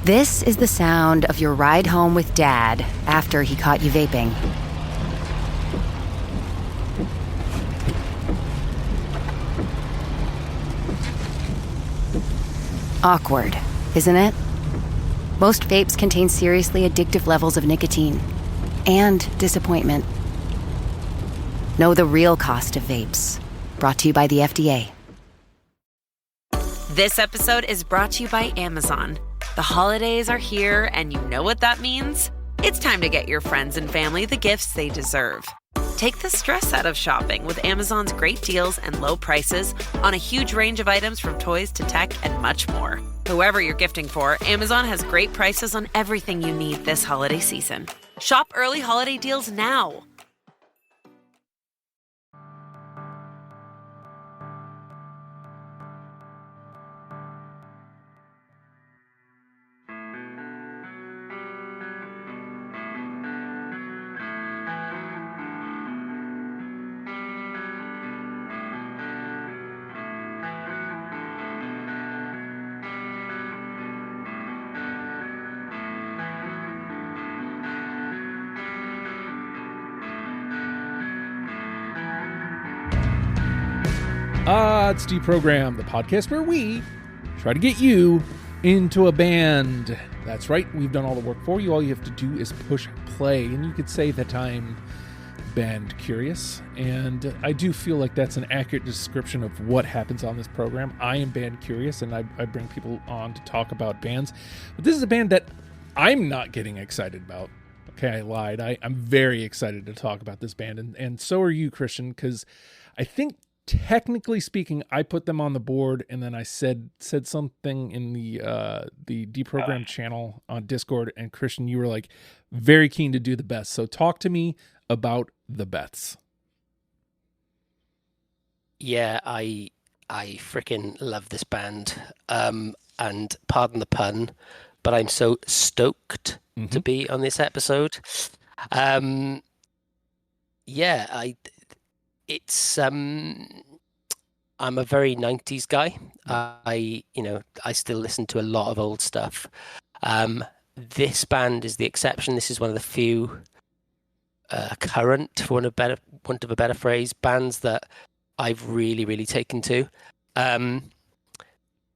This is the sound of your ride home with Dad after he caught you vaping. Awkward, isn't it? Most vapes contain seriously addictive levels of nicotine and disappointment. Know the real cost of vapes. Brought to you by the FDA. This episode is brought to you by Amazon. The holidays are here, and you know what that means? It's time to get your friends and family the gifts they deserve. Take the stress out of shopping with Amazon's great deals and low prices on a huge range of items from toys to tech and much more. Whoever you're gifting for, Amazon has great prices on everything you need this holiday season. Shop early holiday deals now. It's Deprogram, the podcast where we try to get you into a band. That's right, we've done all the work for you. All you have to do is push play, and you could say that I'm band curious, and I do feel like that's an accurate description of what happens on this program. I am band curious, and I bring people on to talk about bands. But this is a band that I'm not getting excited about. Okay, I lied. I'm very excited to talk about this band, and so are you, Christian, because I think technically speaking, I put them on the board, and then I said something in the Deprogram channel on Discord, and Christian, you were like very keen to do the Beths. So talk to me about the Beths. Yeah, I freaking love this band. And pardon the pun, but I'm so stoked to be on this episode. I'm a very 90s guy. I still listen to a lot of old stuff. This band is the exception. This is one of the few current, for want of a better phrase, bands that I've really, really taken to.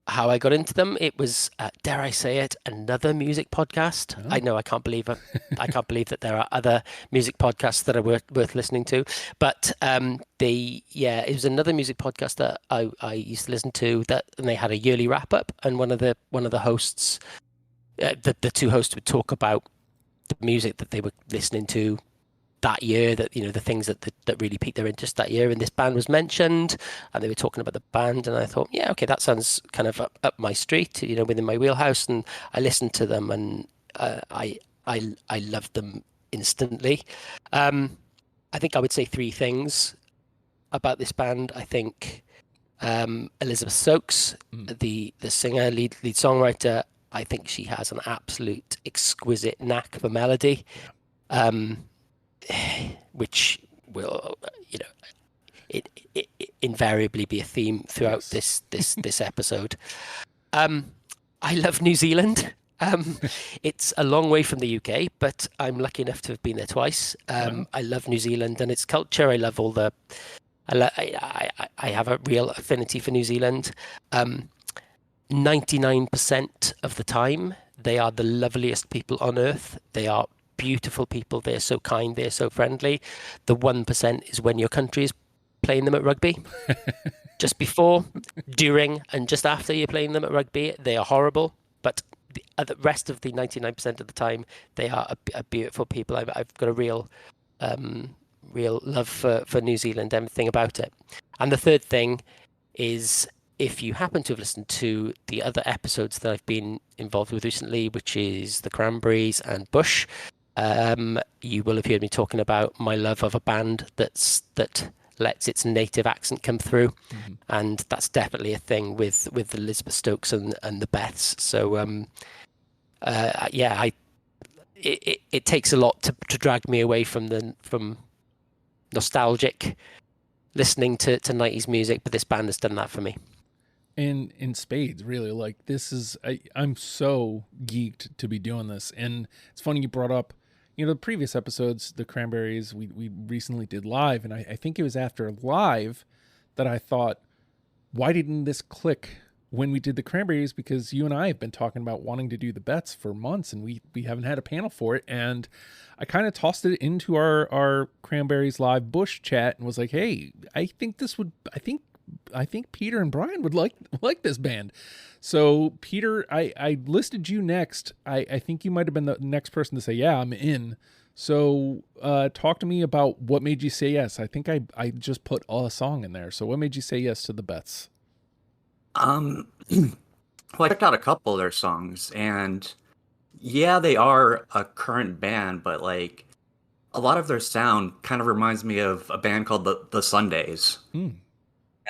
How I got into them, it was, dare I say it, another music podcast. Oh. I know, I can't believe that there are other music podcasts that are worth listening to. But it was another music podcast that I used to listen to. And they had a yearly wrap up, and one of the hosts, the two hosts would talk about the music that they were listening to that year, that the things that really piqued their interest that year, and this band was mentioned, and they were talking about the band, and I thought, yeah, okay, that sounds kind of up my street, within my wheelhouse, and I listened to them, and I loved them instantly. I think I would say three things about this band. I think Elizabeth Stokes, the singer, lead songwriter, I think she has an absolute exquisite knack for melody. Which will, it invariably be a theme throughout this episode. I love New Zealand. It's a long way from the UK, but I'm lucky enough to have been there twice. I love New Zealand and its culture. I love all the. I have a real affinity for New Zealand. 99% of the time, they are the loveliest people on earth. They are beautiful people. They're so kind, they're so friendly. The 1% is when your country is playing them at rugby. Just before, during, and just after you're playing them at rugby, they are horrible. But the rest of the 99% of the time, they are a beautiful people. I've got a real love for New Zealand, everything about it. And the third thing is, if you happen to have listened to the other episodes that I've been involved with recently, which is the Cranberries and Bush, you will have heard me talking about my love of a band that lets its native accent come through, and that's definitely a thing with Elizabeth Stokes and the Beths. So it takes a lot to drag me away from nostalgic listening to 90s music, but this band has done that for me. in spades, really. Like, this is, I'm so geeked to be doing this. And it's funny you brought up, the previous episodes, the Cranberries, we recently did live, and I think it was after live that I thought, why didn't this click when we did the Cranberries? Because you and I have been talking about wanting to do the Beths for months, and we haven't had a panel for it. And I kind of tossed it into our Cranberries live Bush chat and was like, hey, I think Peter and Bryan would like this band. So Peter, I listed you next. I think you might have been the next person to say, yeah, I'm in. So talk to me about what made you say yes. I think I just put a song in there. So what made you say yes to the Beths? Well, I checked out a couple of their songs, and yeah, they are a current band, but like a lot of their sound kind of reminds me of a band called the Sundays.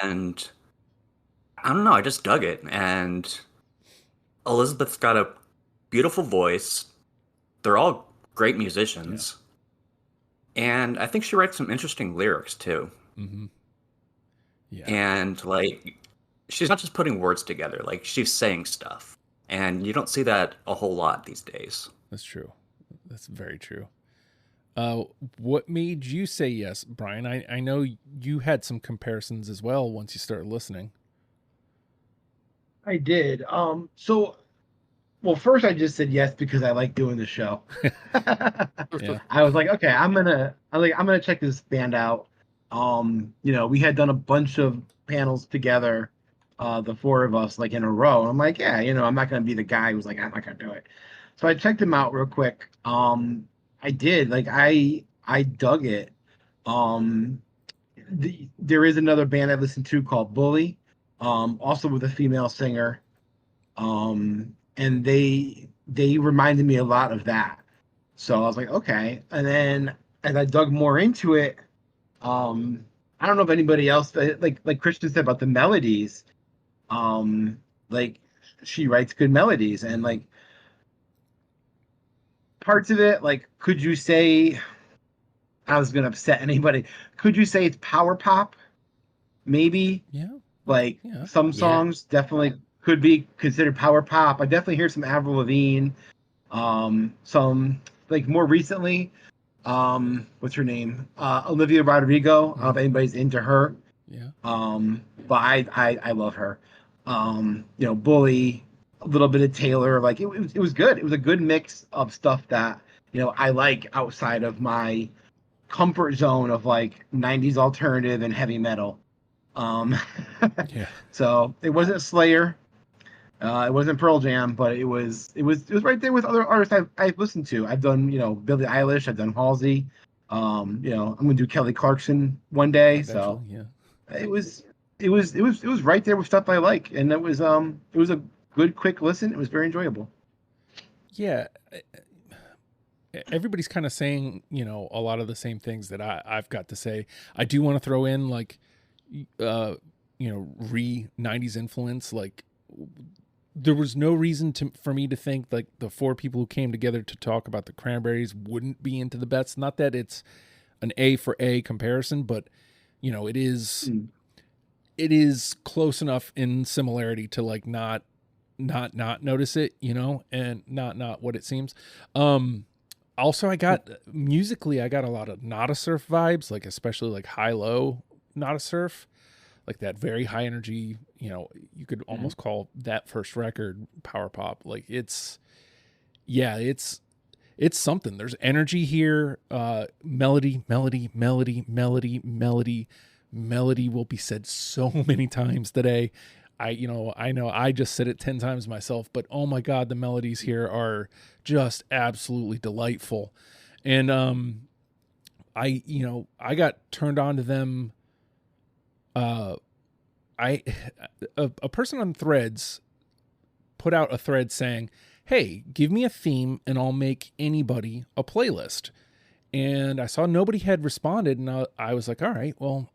And I don't know, I just dug it. And Elizabeth's got a beautiful voice. They're all great musicians. Yeah. And I think she writes some interesting lyrics too. Mm-hmm. Yeah. And like, she's not just putting words together, like she's saying stuff. And you don't see that a whole lot these days. That's true. That's very true. What made you say yes, Bryan? I know you had some comparisons as well once you started listening. I did. Well, first I just said yes because I like doing the show. Yeah. I was like, okay, I'm gonna check this band out. We had done a bunch of panels together, the four of us, like in a row. I'm like, yeah, I'm not gonna be the guy who's like, I'm not gonna do it. So I checked them out real quick. I did. Like, I dug it. There is another band I listened to called Bully, also with a female singer. And they reminded me a lot of that. So I was like, okay. And then as I dug more into it, I don't know if anybody else, like Christian said about the melodies, like she writes good melodies, and like parts of it, like, could you say, I was gonna upset anybody, could you say it's power pop? Maybe. Yeah. Like, some songs definitely could be considered power pop. I definitely hear some Avril Lavigne, some, like, more recently, what's her name? Olivia Rodrigo. I don't know if anybody's into her. Yeah. But I love her. Bully, a little bit of Taylor. Like, it was good. It was a good mix of stuff that, I like outside of my comfort zone of like 90s alternative and heavy metal. Yeah. So it wasn't Slayer. It wasn't Pearl Jam, but it was right there with other artists I've listened to. I've done, Billie Eilish, I've done Halsey. I'm gonna do Kelly Clarkson one day. Eventually, so it was right there with stuff I like, and it was a good quick listen. It was very enjoyable. Yeah. Everybody's kind of saying, a lot of the same things that I've got to say. I do want to throw in like, re-90s influence. Like, there was no reason for me to think like the four people who came together to talk about the Cranberries wouldn't be into the Beths. Not that it's an A for A comparison, but it is close enough in similarity to like not notice it, and not what it seems. Also, I got musically, I got a lot of Nada Surf vibes, like especially like high-low Nada Surf, like that very high energy, you could almost call that first record power pop. Like it's something. There's energy here. Melody will be said so many times today. I know I just said it 10 times myself, but oh my God, the melodies here are just absolutely delightful. And I got turned on to them. A person on Threads put out a thread saying, hey, give me a theme and I'll make anybody a playlist. And I saw nobody had responded, and I was like, all right, well,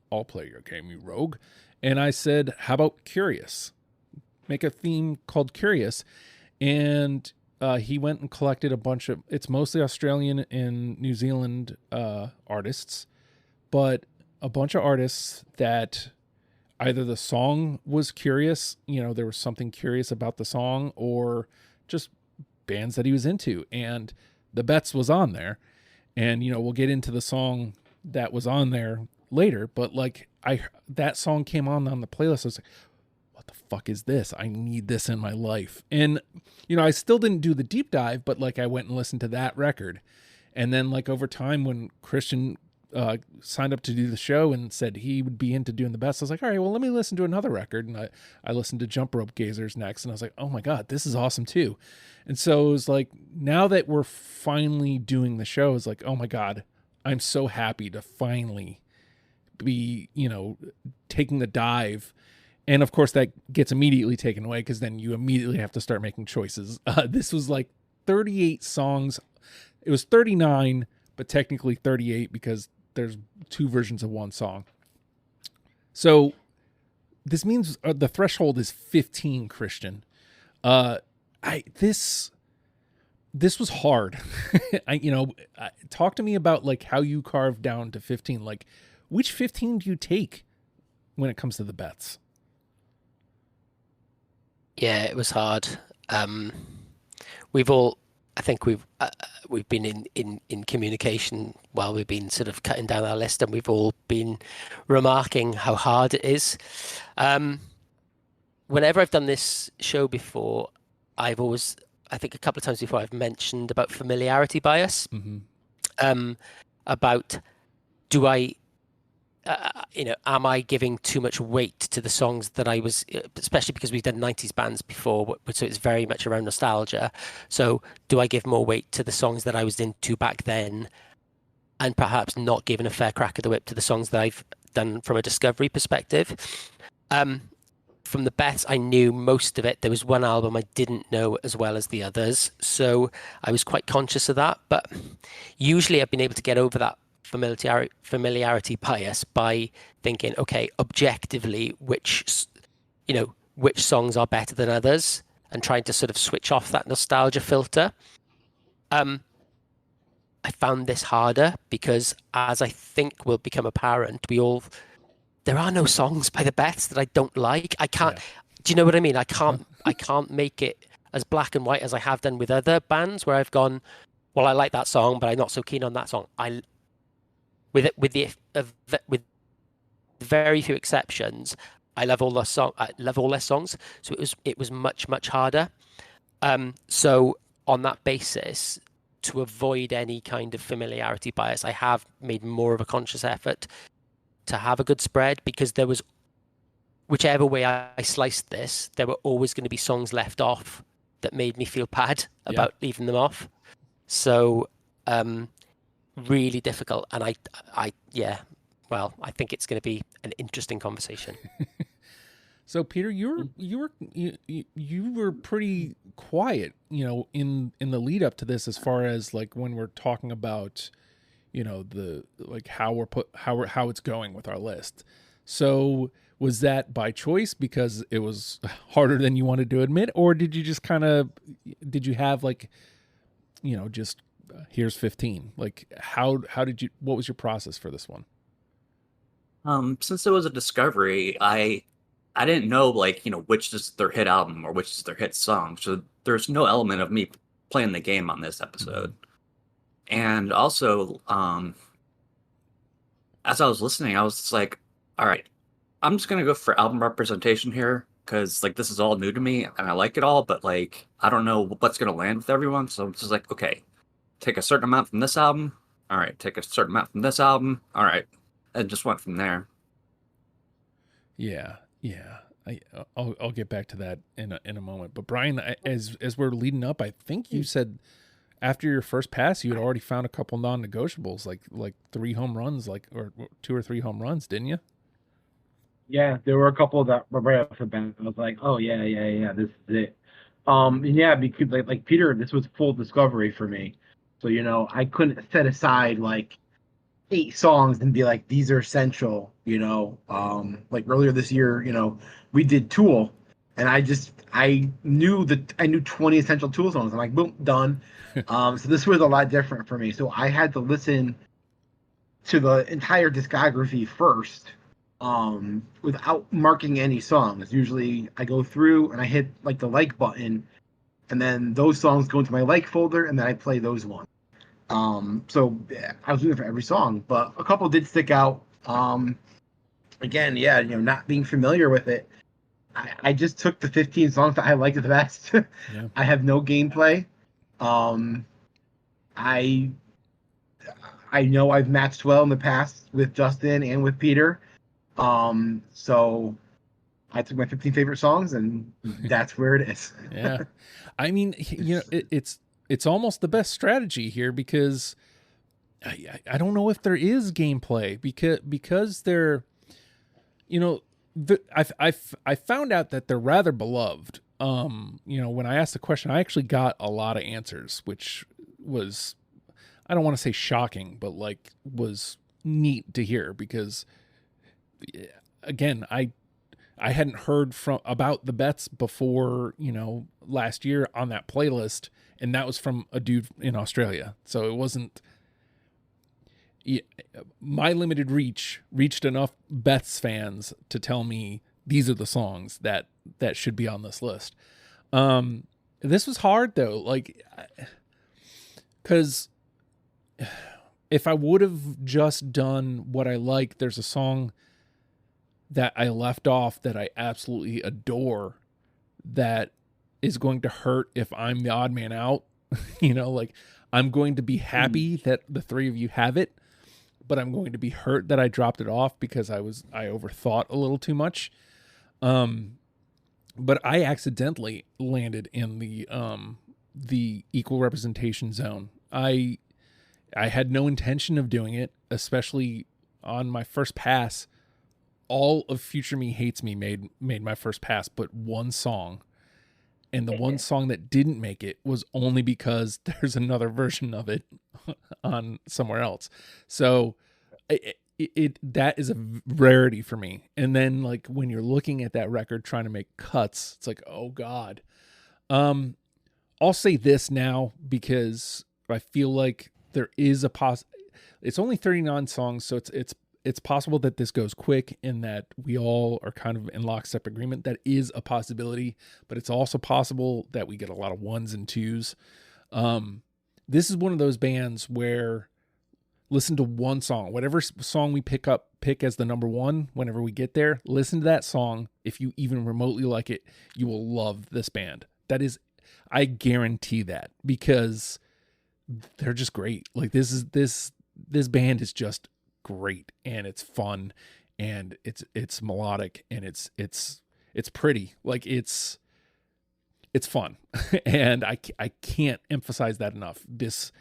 I'll play your game, you rogue. And I said, how about Curious? Make a theme called Curious. And he went and collected a bunch of, it's mostly Australian and New Zealand artists, but a bunch of artists that either the song was curious, there was something curious about the song, or just bands that he was into. And the Beths was on there. And, we'll get into the song that was on there later, but like that song came on the playlist. I was like, what the fuck is this? I need this in my life. And, I still didn't do the deep dive, but like I went and listened to that record. And then like over time when Christian signed up to do the show and said he would be into doing the Beths, I was like, all right, well, let me listen to another record. And I listened to Jump Rope Gazers next, and I was like, oh my God, this is awesome too. And so it was like, now that we're finally doing the show, it's like, oh my God, I'm so happy to finally be, taking the dive. And of course that gets immediately taken away, because then you immediately have to start making choices. This was like 38 songs. It was 39, but technically 38 because there's two versions of one song. So this means the threshold is 15, Christian. This was hard. Talk to me about like how you carved down to 15. Like, which 15 do you take when it comes to the Beths? Yeah, it was hard. I think we've been in communication while we've been sort of cutting down our list, and we've all been remarking how hard it is. Whenever I've done this show before, I think a couple of times before, I've mentioned about familiarity bias. Mm-hmm. About do I, am I giving too much weight to the songs that I was, especially because we've done 90s bands before, so it's very much around nostalgia. So do I give more weight to the songs that I was into back then, and perhaps not giving a fair crack at the whip to the songs that I've done from a discovery perspective? From the Beths, I knew most of it. There was one album I didn't know as well as the others, so I was quite conscious of that. But usually I've been able to get over that familiarity bias by thinking, okay, objectively, which songs are better than others, and trying to sort of switch off that nostalgia filter. I found this harder because, as I think will become apparent, there are no songs by the Beths that I don't like. I can't. Yeah. Do you know what I mean? I can't make it as black and white as I have done with other bands, where I've gone, well, I like that song, but I'm not so keen on that song. With very few exceptions, I love all their songs. So it was much harder. So on that basis, to avoid any kind of familiarity bias, I have made more of a conscious effort to have a good spread, because there was, whichever way I sliced this, there were always going to be songs left off that made me feel bad about leaving them off. So really difficult. And I think it's going to be an interesting conversation. So Peter, you were pretty quiet, in the lead up to this, as far as like when we're talking about, the like how it's going with our list. So was that by choice because it was harder than you wanted to admit, or did you just did you have like, just here's 15? Like what was your process for this one? Since it was a discovery, I didn't know which is their hit album or which is their hit song. So there's no element of me playing the game on this episode. Mm-hmm. And also, as I was listening, I was just like, all right, I'm just going to go for album representation here, because this is all new to me and I like it all, but I don't know what's going to land with everyone. So I'm just like, okay, take a certain amount from this album. All right, take a certain amount from this album. All right. And just went from there. Yeah. I'll get back to that in a moment. But Bryan, as we're leading up, I think you said after your first pass, you had already found a couple non-negotiables, like 3 home runs, or 2 or 3 home runs, didn't you? Yeah, there were a couple that were right off the bat. I was like, oh yeah, this is it. Because like Peter, this was full discovery for me. So I couldn't set aside 8 songs and be like, these are essential. Like earlier this year, we did Tool, and I knew 20 essential Tool songs. I'm like, boom, done. So this was a lot different for me. So I had to listen to the entire discography first, without marking any songs. Usually I go through and I hit like the like button, and then those songs go into my like folder, and then I play those ones. So yeah, I was doing it for every song, but a couple did stick out. Again, yeah, not being familiar with it, I just took the 15 songs that I liked the best. Yeah. I have no gameplay. Um, I I know I've matched well in the past with Justin and with Peter. So I took my 15 favorite songs, and that's where it is. Yeah. I mean, it's almost the best strategy here because I don't know if there is gameplay because they're, I found out that they're rather beloved. When I asked the question, I actually got a lot of answers, which was, I don't want to say shocking, but like was neat to hear because, again, I hadn't heard about the Beths before, last year on that playlist, and that was from a dude in Australia. So it wasn't my limited reached enough Beths fans to tell me these are the songs that should be on this list. This was hard though, like, because if I would have just done what I like, there's a song that I left off that I absolutely adore that is going to hurt if I'm the odd man out. Like, I'm going to be happy that the three of you have it, but I'm going to be hurt that I dropped it off because I overthought a little too much. But I accidentally landed in the equal representation zone. I had no intention of doing it, especially on my first pass. All of Future Me Hates Me made my first pass, but one song. And the one song that didn't make it was only because there's another version of it on somewhere else. So that is a rarity for me. And then like when you're looking at that record trying to make cuts, it's like, oh God. I'll say this now because I feel like there is it's only 39 songs, so it's possible that this goes quick and that we all are kind of in lockstep agreement. That is a possibility, but it's also possible that we get a lot of ones and twos. This is one of those bands where listen to one song, whatever song we pick as the number one, whenever we get there, listen to that song. If you even remotely like it, you will love this band. I guarantee that because they're just great. Like this band is just great, and it's fun, and it's melodic, and it's pretty. Like it's fun. And I can't emphasize that enough. This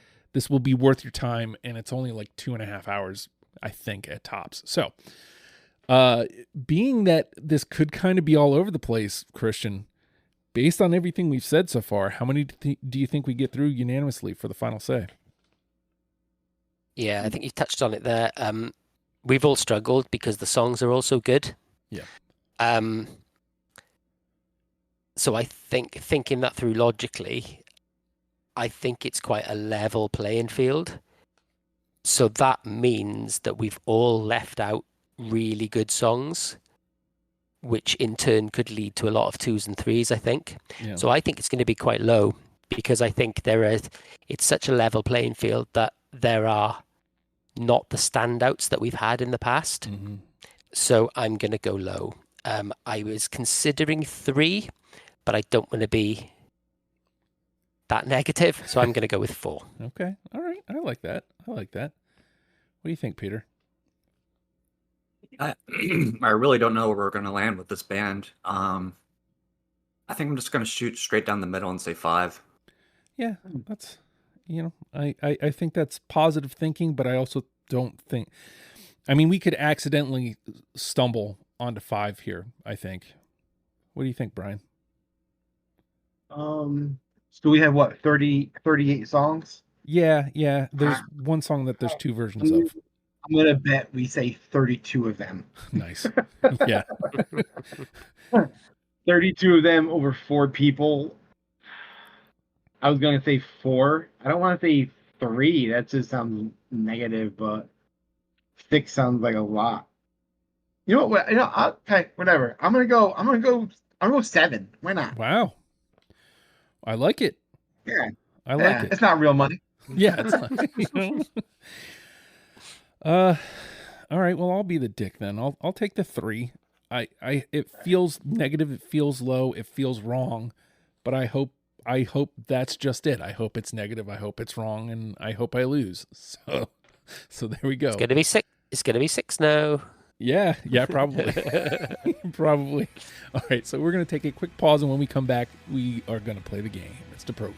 will be worth your time, and it's only like 2.5 hours, I think, at tops. So being that this could kind of be all over the place, Christian, based on everything we've said so far, how many do you think we get through unanimously for the final say? Yeah, I think you touched on it there. We've all struggled because the songs are all so good. Yeah. So I think thinking that through logically, I think it's quite a level playing field. So that means that we've all left out really good songs, which in turn could lead to a lot of 2s and 3s, I think. Yeah. So I think it's going to be quite low because I think it's such a level playing field that there are not the standouts that we've had in the past. Mm-hmm. So I'm going to go low. I was considering 3, but I don't want to be that negative. So I'm going to go with 4. Okay. All right. I like that. What do you think, Peter? I really don't know where we're going to land with this band. I think I'm just going to shoot straight down the middle and say 5. Yeah, that's, I think that's positive thinking, but I also don't think, we could accidentally stumble onto 5 here, I think. What do you think, Brian? So we have what, 38 songs? Yeah. There's one song that there's 2 versions of. I'm going to bet we say 32 of them. Nice. Yeah. 32 of them over 4 people. I was going to say 4. I don't want to say 3. That just sounds negative, but 6 sounds like a lot. You know what? Okay, whatever. I'm gonna go 7. Why not? Wow. I like it. Yeah. I like Yeah. it. It's not real money. Yeah, it's not. All right. Well, I'll be the dick then. I'll take the 3. It feels negative. It feels low. It feels wrong. But I hope that's just it. I hope it's negative. I hope it's wrong, and I hope I lose. So there we go. It's gonna be 6. It's gonna be 6 now. Yeah, probably. Probably. All right, so we're going to take a quick pause, and when we come back, we are going to play the game. It's the program.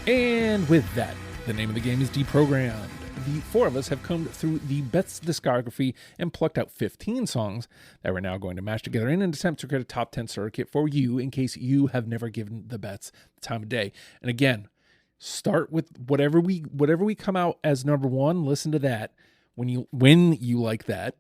And with that, the name of the game is Deprogrammed. The 4 of us have combed through the Beths discography and plucked out 15 songs that we're now going to mash together in an attempt to create a top 10 circuit for you in case you have never given the Beths the time of day. And again, start with whatever we come out as number 1. Listen to that. When you like that,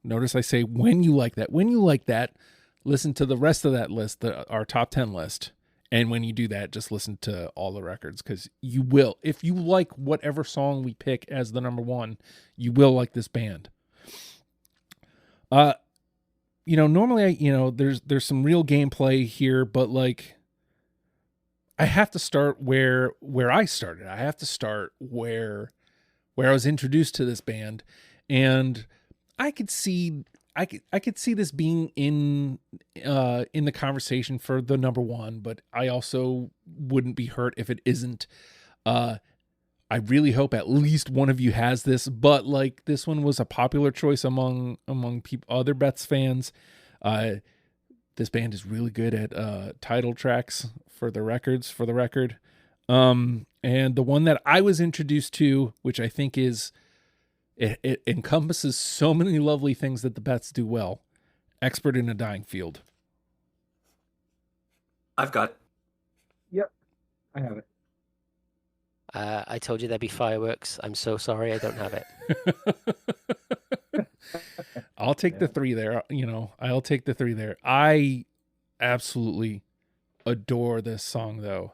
notice I say when you like that. When you like that, listen to the rest of that list, our top 10 list. And when you do that, just listen to all the records, because you will. If you like whatever song we pick as the number 1, you will like this band. Normally there's some real gameplay here, but like, I have to start where I started. I have to start where I was introduced to this band, and I could see this being in the conversation for the number 1, but I also wouldn't be hurt if it isn't. I really hope at least one of you has this, but like, this one was a popular choice among other Beths fans. This band is really good at title tracks for the record. And the one that I was introduced to, which I think is it encompasses so many lovely things that the Beths do well. Expert in a Dying Field. I've got. Yep, I have it. I told you there'd be fireworks. I'm so sorry I don't have it. I'll take the 3 there. I'll take the 3 there. I absolutely adore this song, though.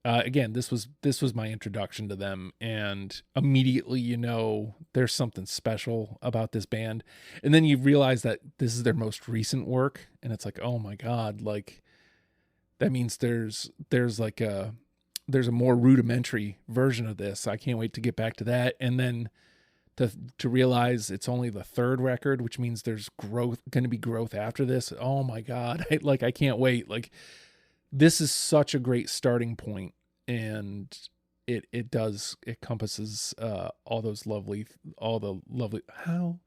Again, this was my introduction to them, and immediately there's something special about this band. And then you realize that this is their most recent work, and it's like, oh my God, like, that means there's a more rudimentary version of this. I can't wait to get back to that. And then to realize it's only the 3rd record, which means there's going to be growth after this. Oh my God. I can't wait. Like, this is such a great starting point, and it encompasses all the lovely, how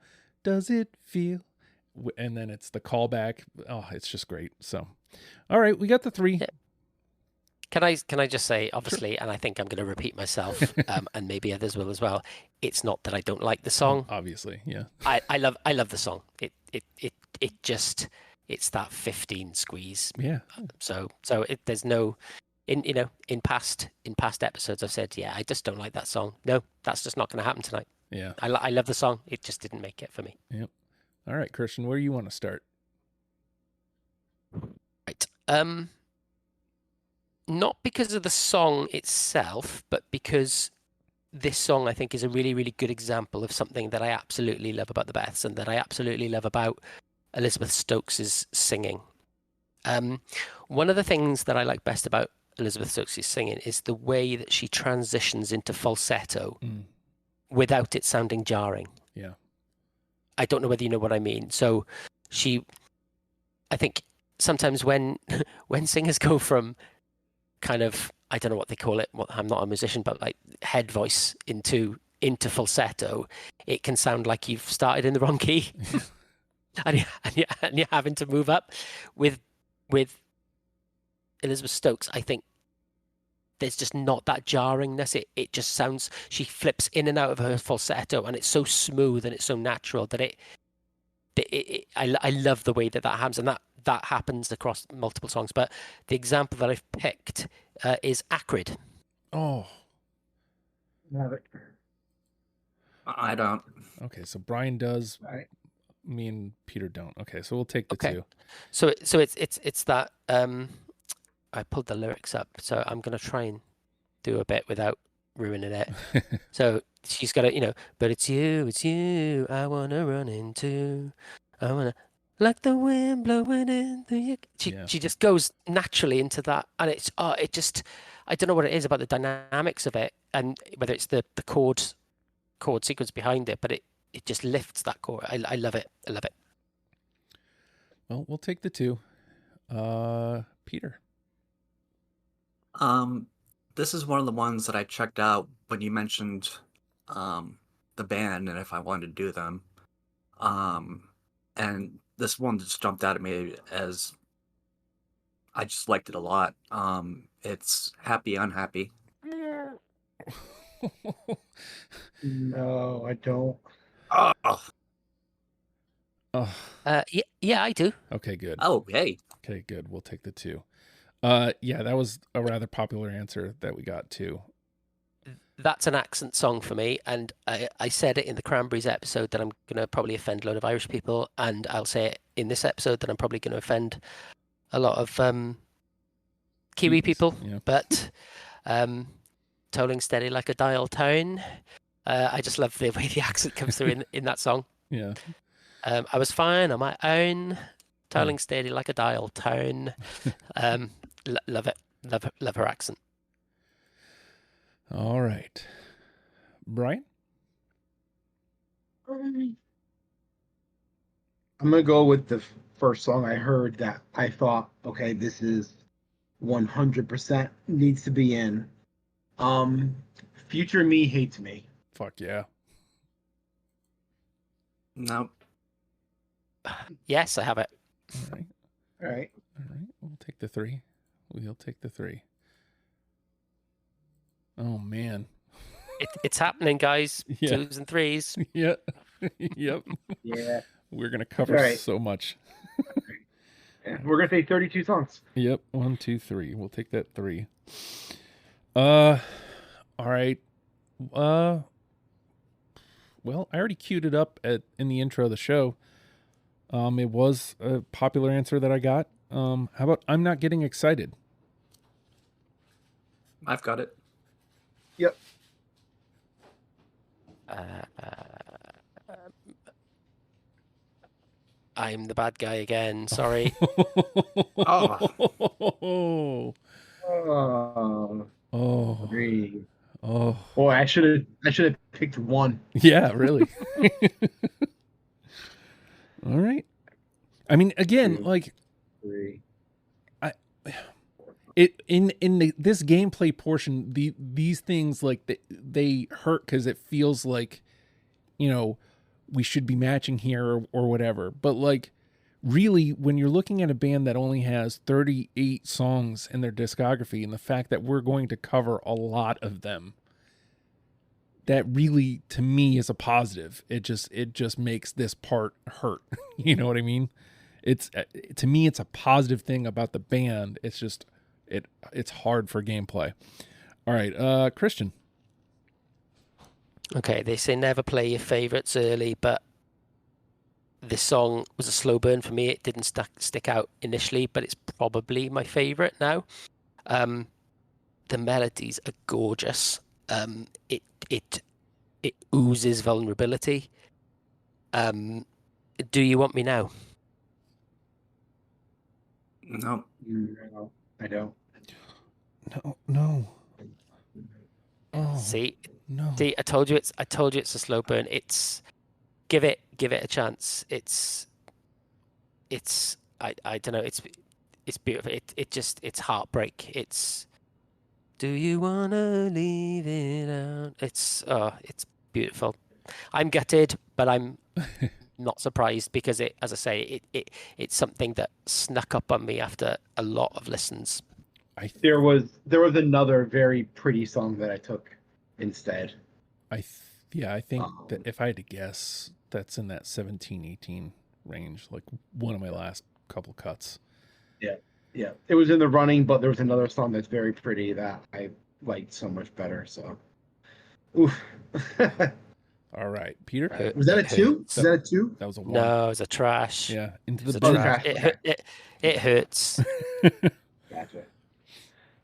does it feel? And then it's the callback. Oh, it's just great. So, all right, we got the 3. Yeah. Can I just say, obviously, sure. And I think I'm going to repeat myself, and maybe others will as well. It's not that I don't like the song. Obviously, yeah. I love the song. It just, it's that 15 squeeze. Yeah. So there's no, in past episodes I've said, yeah, I just don't like that song. No, that's just not going to happen tonight. Yeah. I love the song. It just didn't make it for me. Yep. All right, Christian, where do you want to start? Right. Not because of the song itself, but because this song, I think, is a really, really good example of something that I absolutely love about the Beths, and that I absolutely love about Elizabeth Stokes' singing. One of the things that I like best about Elizabeth Stokes' singing is the way that she transitions into falsetto without it sounding jarring. Yeah. I don't know whether you know what I mean. So I think sometimes when singers go from kind of, I don't know what they call it, I'm not a musician, but like head voice into falsetto, it can sound like you've started in the wrong key. and you're having to move up. With Elizabeth Stokes, I think there's just not that jarringness. It just sounds, she flips in and out of her falsetto, and it's so smooth and it's so natural that I love the way that happens, and that happens across multiple songs. But the example that I've picked is Acrid. Oh. Have it. I don't. Okay, so Brian does. Right. Me and Peter don't. Okay, so we'll take the 2. So it's that. I pulled the lyrics up, so I'm going to try and do a bit without ruining it. So she's got to, but it's you, I want to run into. I want to, like the wind blowing in the. She just goes naturally into that. And it just, I don't know what it is about the dynamics of it and whether it's the chord sequence behind it, but it just lifts that chord. I love it. I love it. Well, we'll take the 2. Peter. This is one of the ones that I checked out when you mentioned the band and if I wanted to do them. And this one just jumped out at me as I just liked it a lot. It's Happy Unhappy. No, I don't. Oh, Yeah, I do. Okay, good. oh, hey. Okay, good. We'll take the 2. Yeah, that was a rather popular answer that we got too. That's an accent song for me, and I said it in the Cranberries episode that I'm going to probably offend a load of Irish people, and I'll say it in this episode that I'm probably going to offend a lot of Kiwi people. Yeah. But tolling steady like a dial tone. I just love the way the accent comes through in that song. Yeah. I was fine on my own, tolling steady like a dial tone. Love it. Love her accent. All right. Bryan? I'm going to go with the first song I heard that I thought, okay, this is 100% needs to be in. Future Me Hates Me. Fuck yeah. No. Yes, I have it. All right. All right. All right. We'll take the 3. We'll take the 3. Oh, man. It's happening, guys. Yeah. 2s and 3s. Yeah. Yep. Yeah. We're going to cover Right. so much. We're going to say 32 songs. Yep. 1, 2, 3. We'll take that 3. All right. Well, I already queued it up in the intro of the show. It was a popular answer that I got. How about I'm Not Getting Excited? I've got it. Yep. I'm the bad guy again. Sorry. Oh. Oh. Three. Oh. Boy, I should have picked one. Yeah, really. All right. I mean, again, 2, like 3. This gameplay portion, these things like they hurt because it feels like, we should be matching here or whatever. But like, really, when you're looking at a band that only has 38 songs in their discography, and the fact that we're going to cover a lot of them, that really, to me, is a positive. It just makes this part hurt. You know what I mean? To me, it's a positive thing about the band. It's just it's hard for gameplay. All right, Christian. Okay, they say never play your favorites early, but this song was a slow burn for me. It didn't stick out initially, but it's probably my favorite now. The melodies are gorgeous. It oozes vulnerability. Do You Want Me Now? No. No, I don't. No. Oh, See, no. I told you it's a slow burn. Give it a chance. I don't know. It's beautiful. It's heartbreak. It's Do You Wanna Leave It Out? It's beautiful. I'm gutted, but I'm not surprised because as I say, it's something that snuck up on me after a lot of listens. There was another very pretty song that I took instead. I think that if I had to guess, that's in that 17-18 range, like one of my last couple cuts. Yeah, it was in the running, but there was another song that's very pretty that I liked so much better. So, oof. All right, Peter. Was that a 2? Was that a 2? That was a 1. No, it was a trash. Yeah, into the It's a bin. trash. It hurts. Gotcha.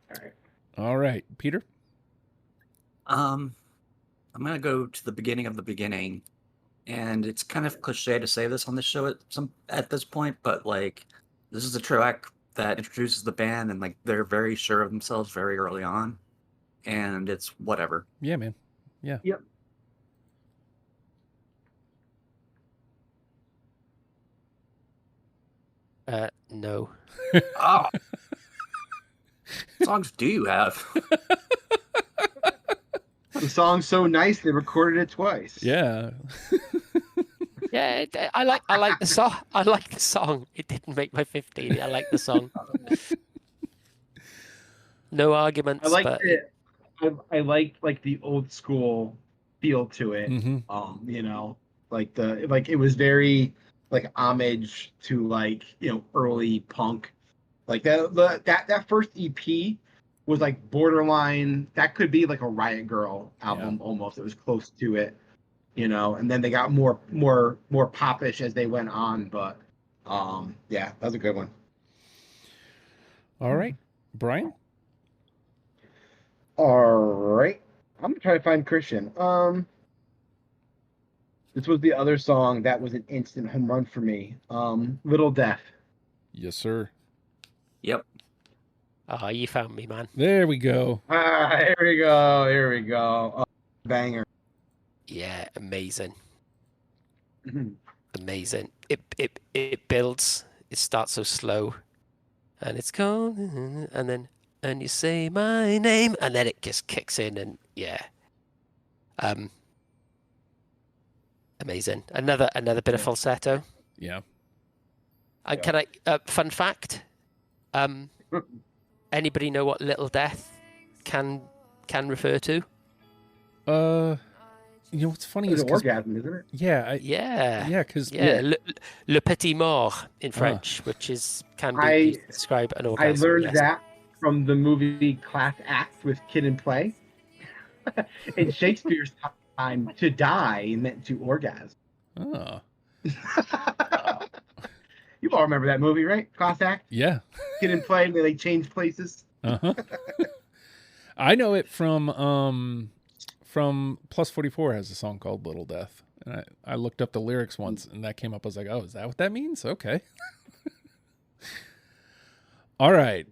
All right. All right, Peter. I'm gonna go to the beginning of the beginning, and it's kind of cliche to say this on the show at this point, but like this is a track that introduces the band, and like they're very sure of themselves very early on, and it's whatever. Yeah, man. Yeah. Yep. No. Oh, songs do you have? The song's so nice they recorded it twice. Yeah. Yeah, I like the song. I like the song. It didn't make my 15. I like the song. No arguments. I liked but it. I liked like the old school feel to it. Mm-hmm. You know, like it was very like homage to like, you know, early punk. Like that first EP was like borderline. That could be like a Riot Girl album almost. It was close to it, you know. And then they got more popish as they went on. But yeah, that was a good one. All right, Brian. All right, I'm gonna try to find Christian. This was the other song that was an instant home run for me. Little Death. Yes, sir. Yep. Oh, you found me, man. There we go. Here we go. Here we go. Banger. Yeah, amazing. Mhm. Amazing. It builds. It starts so slow, and it's gone, and then you say my name, and then it just kicks in, and yeah, amazing. Another bit of falsetto. Yeah. And can I fun fact? Anybody know what Little Death can refer to? You know what's funny It's is an orgasm, isn't it? yeah, Yeah, because le petit mort in French, which can be used to describe an orgasm. I learned that from the movie Class Act with Kid and Play. In Shakespeare's time, to die meant to orgasm. Oh, You all remember that movie, right? Class Act? yeah. Kid and Play, where they change places. Uh-huh. I know it from Plus 44 has a song called Little Death. And I looked up the lyrics once and that came up. I was like, oh, is that what that means? Okay. All right.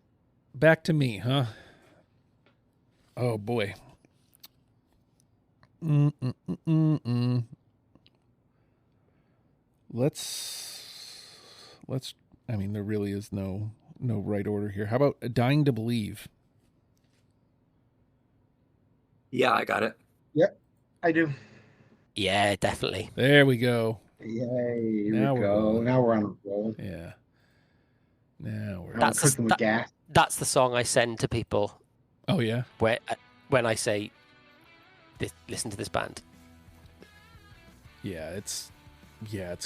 Back to me, huh? Oh boy. Let's I mean, there really is no right order here. How about Dying to Believe? Yeah, I got it. Yep, I do. Yeah, definitely. There we go. Yay, Now we we're go. rolling. Now we're on a roll. Yeah. Now we're That's cooking with gas. That's the song I send to people Oh yeah. when I say, listen to this band. Yeah, it's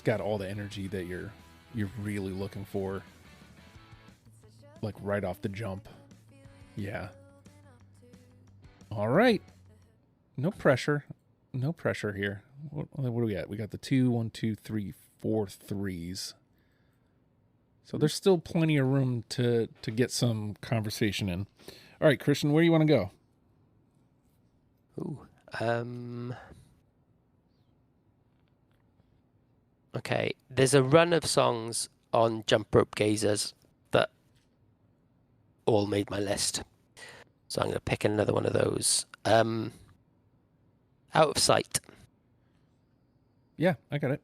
got all the energy that you're really looking for. Like right off the jump. Yeah. All right. No pressure. No pressure here. What do we got? We got the 2, 1, 2, 3, 4 threes. So there's still plenty of room to get some conversation in. All right, Christian, where do you want to go? Ooh. Okay. There's a run of songs on Jump Rope Gazers that all made my list. So I'm going to pick another one of those. Out of Sight. Yeah, I got it.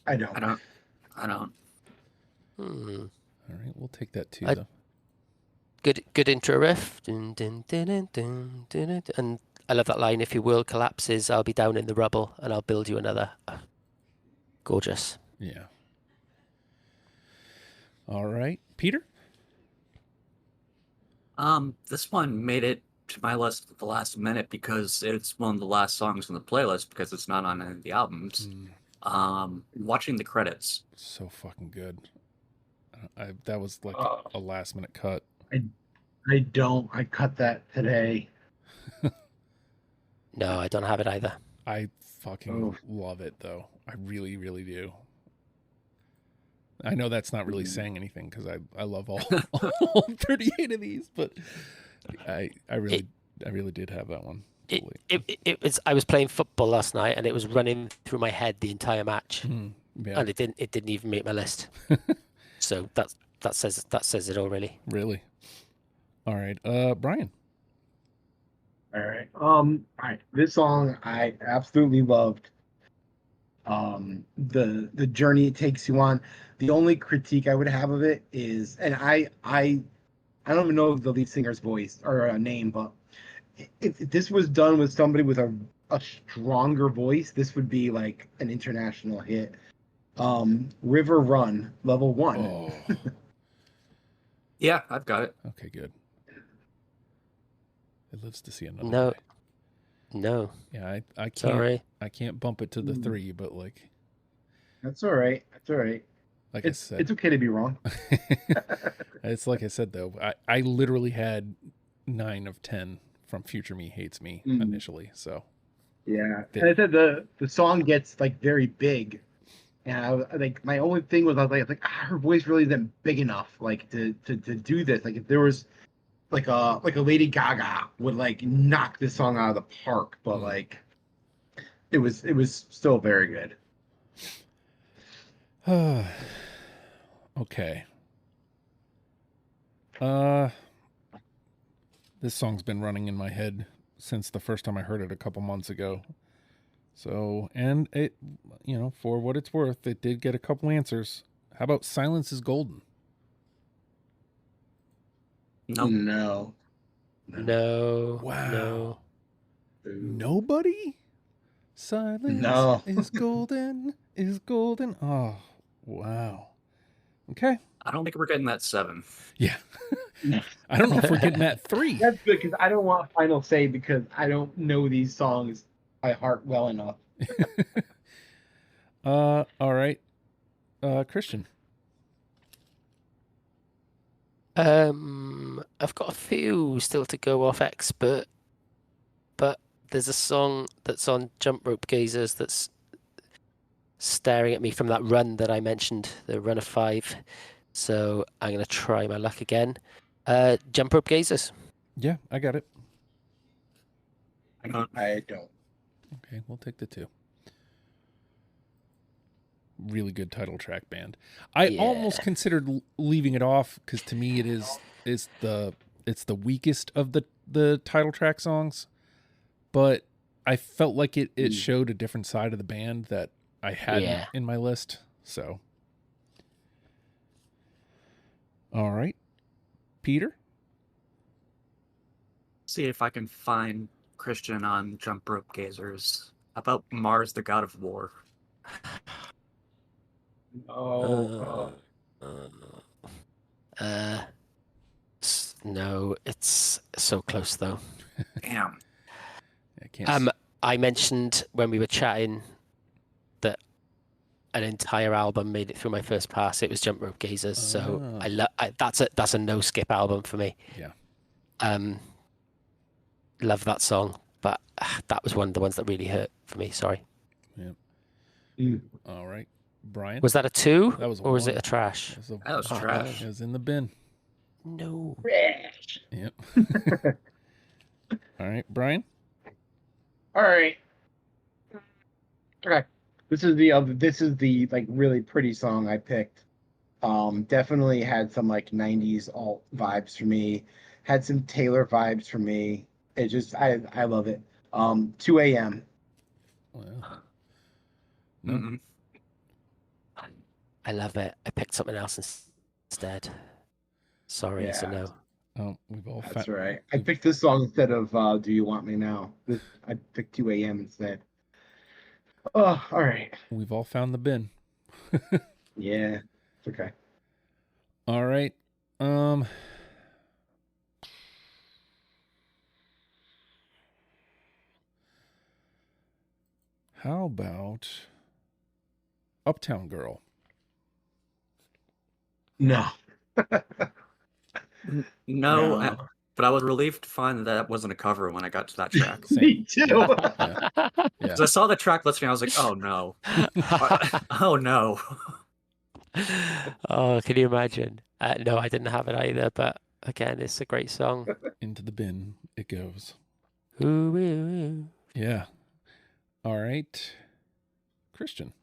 I don't. I don't. All right, we'll take that too, I- though. Good intro riff. Dun, dun, dun, dun, dun, dun, dun. And I love that line, if your world collapses, I'll be down in the rubble and I'll build you another. Gorgeous. Yeah. All right, Peter? This one made it to my list at the last minute because it's one of the last songs on the playlist because it's not on any of the albums. Watching the credits. So fucking good. That was like a last minute cut. I don't. I cut that today. No, I don't have it either. I fucking love it, though. I really, really do. I know that's not really saying anything because I love all 38 of these, but I really really did have that one. It was. I was playing football last night, and it was running through my head the entire match, Yeah. and it didn't even make my list. So that says it all, really. Really. All right, Brian. All right. All right. This song I absolutely loved. The journey it takes you on. The only critique I would have of it is, and I don't even know the lead singer's voice or name, but if this was done with somebody with a stronger voice, this would be like an international hit. River Run, Level 1. Oh. Yeah, I've got it. Okay, good. It lives to see another day. No. Yeah, I can't. Sorry. I can't bump it to the 3, but like. That's all right. That's all right. Like I said, it's okay to be wrong. It's like I said though. I literally had 9 of 10 from Future Me Hates Me initially. So. Yeah, and I said the song gets like very big, and like my only thing was I was like her voice really isn't big enough like to do this. Like if there was like a Lady Gaga would like knock this song out of the park, but like it was still very good. Okay. This song's been running in my head since the first time I heard it a couple months ago. So, and it, for what it's worth, it did get a couple answers. How about Silence is Golden? No. Wow. No. Nobody? Silence is golden, is golden. Oh, wow. Okay. I don't think we're getting that 7. Yeah. I don't know if we're getting that 3. That's good because I don't want final say because I don't know these songs by heart well enough. All right. Christian. I've got a few still to go off expert, but there's a song that's on Jump Rope Gazers that's staring at me from that run that I mentioned, the run of 5. So I'm going to try my luck again. Jump Rope Gazers. Yeah, I got it. I don't. Okay, we'll take the 2. Really good title track band. I almost considered leaving it off because to me it's the weakest of the title track songs, but I felt like it showed a different side of the band that I hadn't in my list. So, all right, Peter. See if I can find Christian on Jump Rope Gazers. How about Mars, the God of War? No, it's so close though. Damn. I can't. I mentioned when we were chatting that an entire album made it through my first pass. It was Jump Rope Gazers, so that's a no skip album for me. Yeah. Love that song, but that was one of the ones that really hurt for me. Sorry. Yeah. All right. Brian? Was that a 2? That was or was one. it a trash? That was trash. It was in the bin. No. Trash. Yep. All right, Brian? All right. Okay. This is the like really pretty song I picked. Definitely had some like 90s alt vibes for me. Had some Taylor vibes for me. It just I love it. 2 a.m. Well. No. Mm-mm. I love it. I picked something else instead. Sorry, it's a no. Oh, we've all That's right. I picked this song instead of Do You Want Me Now? I picked 2 a.m. instead. Oh, all right. We've all found the bin. Yeah, it's okay. All right. How about Uptown Girl? No. No, but I was relieved to find that wasn't a cover when I got to that track. Me too. Yeah. Because I saw the track listing, I was like, oh no. Oh no. Oh, can you imagine? No, I didn't have it either, but again, it's a great song. Into the bin it goes. Ooh, ooh, ooh. Yeah. All right. Christian.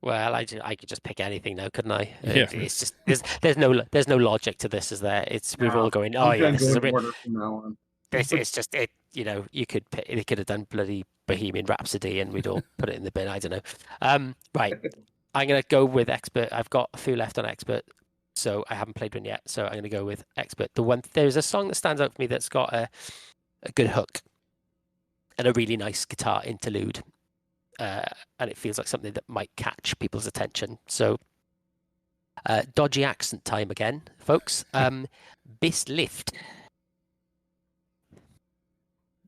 Well, I could just pick anything now, couldn't I? Yeah. It's just there's no logic to this, is there? We're all going, oh I'm yeah, gonna this go is in order from now on. it's just it. You could they could have done bloody Bohemian Rhapsody, and we'd all put it in the bin. I don't know. Right, I'm gonna go with Expert. I've got a few left on Expert, so I haven't played one yet. So I'm gonna go with Expert. There's a song that stands out for me that's got a good hook and a really nice guitar interlude. And it feels like something that might catch people's attention. So, dodgy accent time again, folks. Beths Lift.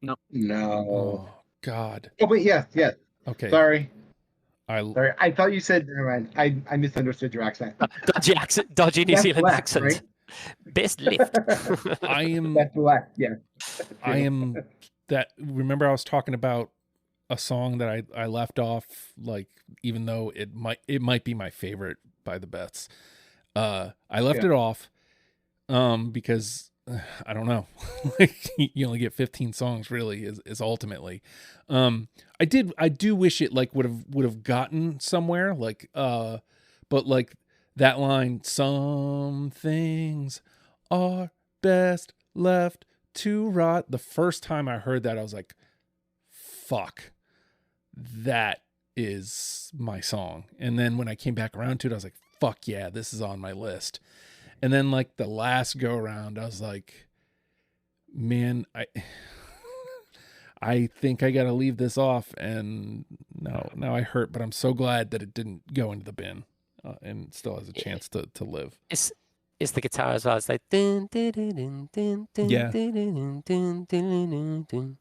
No. Oh, God. Oh wait, yes. Okay. Sorry. I I thought you said. Never mind. I misunderstood your accent. Dodgy New That's Zealand left, accent. right? Beths Lift. I am That's left. Yeah. remember I was talking about a song that I left off, like, even though it might be my favorite by the Beths. I left it off because I don't know. Like, you only get 15 songs really is ultimately. I do wish it like would have gotten somewhere, like but like that line, some things are best left to rot. The first time I heard that, I was like, fuck, that is my song. And then when I came back around to it, I was like, fuck yeah, this is on my list. And then like the last go around, I was like, man, I think I got to leave this off. And now I hurt, but I'm so glad that it didn't go into the bin and still has a chance to live. It's the guitar as well. It's like dun, dun, dun, dun, dun, dun, Yeah. dun, dun, dun, dun, dun, dun.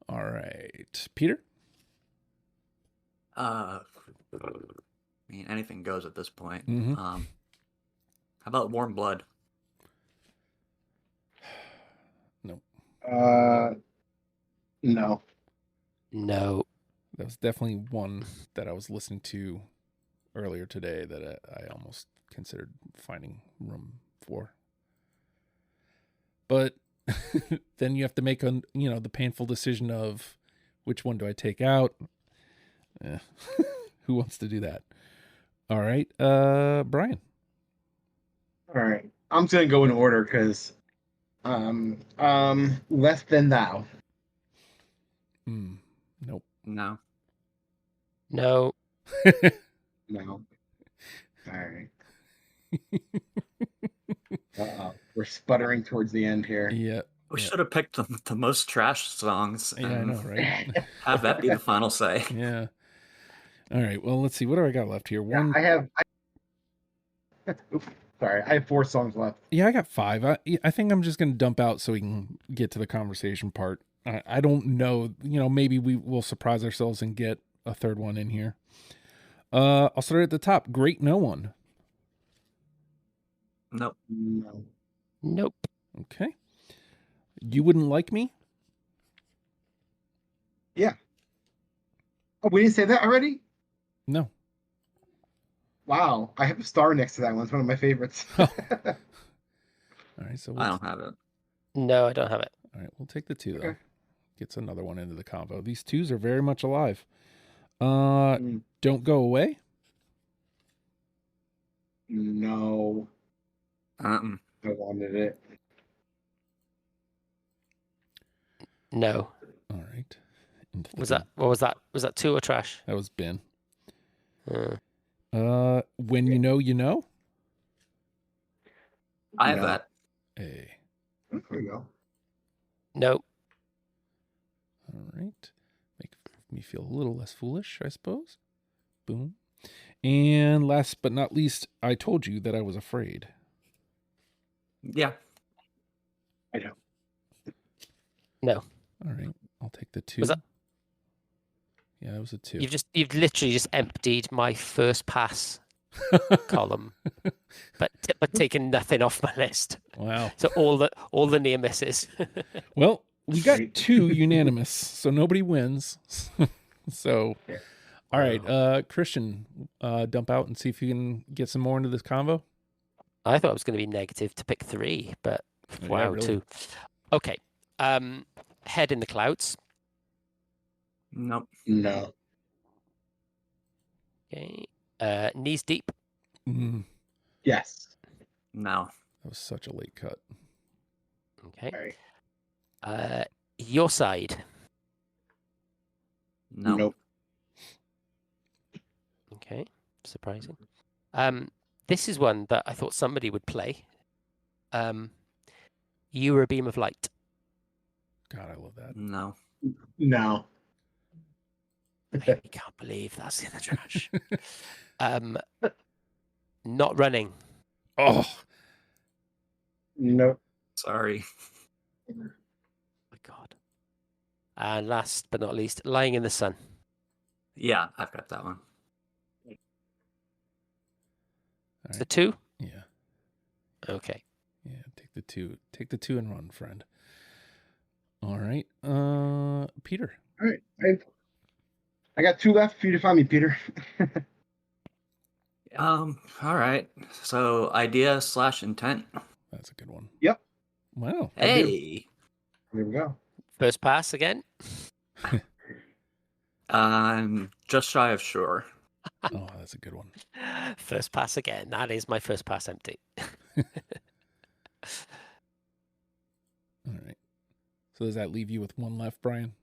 All right, Peter. I mean, anything goes at this point. Mm-hmm. How about Warm Blood? No. No. No. That was definitely one that I was listening to earlier today that I almost considered finding room for. But then you have to make the painful decision of which one do I take out? Who wants to do that? All right, Bryan. All right. I'm just gonna go in order because Less Than Thou. Nope. No. No. No. All right. Uh-oh. We're sputtering towards the end here. Yeah. We should have picked the most trash songs Yeah, I know, right? have that be the final say. Yeah. All right. Well, let's see. What do I got left here? One. Oops, sorry, I have 4 songs left. Yeah, I got 5. I think I'm just going to dump out so we can get to the conversation part. I don't know. Maybe we will surprise ourselves and get a third one in here. I'll start at the top. Great No One. Nope. No. Nope. Okay. You Wouldn't Like Me? Yeah. Oh, we didn't say that already? No. Wow, I have a star next to that one. It's one of my favorites. All right, so I don't have it. No, I don't have it. All right, we'll take the 2 though. Okay. Gets another one into the combo. These 2s are very much alive. Don't Go Away? No. I wanted it. No. All right. Was that 2 or trash? That was bin. Uh, When You Know, You Know? I have No. that. Hey. There we go. no. All right. Make me feel a little less foolish, I suppose. Boom. And last but not least, I Told You That I Was Afraid. Yeah. I know. No. All right. I'll take the 2. Was that- Yeah, that was a 2. You've literally just emptied my first pass column, but taken nothing off my list. Wow. So all the near misses. Well, we got Great. 2 unanimous, so nobody wins. So, Yeah. all right, Christian, dump out and see if you can get some more into this combo. I thought it was going to be negative to pick 3, but Yeah, wow, really. 2. Okay, Head in the Clouds. Nope. No. Okay. Knees Deep. Mm, Yes. No. that was such a late cut. Okay. All right. Your Side. Nope. Nope. Okay. Surprising. This is one that I thought somebody would play. You Were a Beam of Light. God, I love that. No. No. I really can't believe that's in the trash. Not Running. Oh, Nope. Sorry. Oh my God. And last but not least, Lying in the Sun. Yeah, I've got that one. all The right. two? Yeah. Okay. Yeah, take the two. Take the two and run, friend. All right. Peter. All right. I got 2 left for you to find me, Peter. All right. So idea/intent. That's a good one. Yep. Wow. Hey. There we go. First pass again. Just shy of sure. Oh, that's a good one. First pass again. That is my first pass empty. All right. So does that leave you with one left, Brian?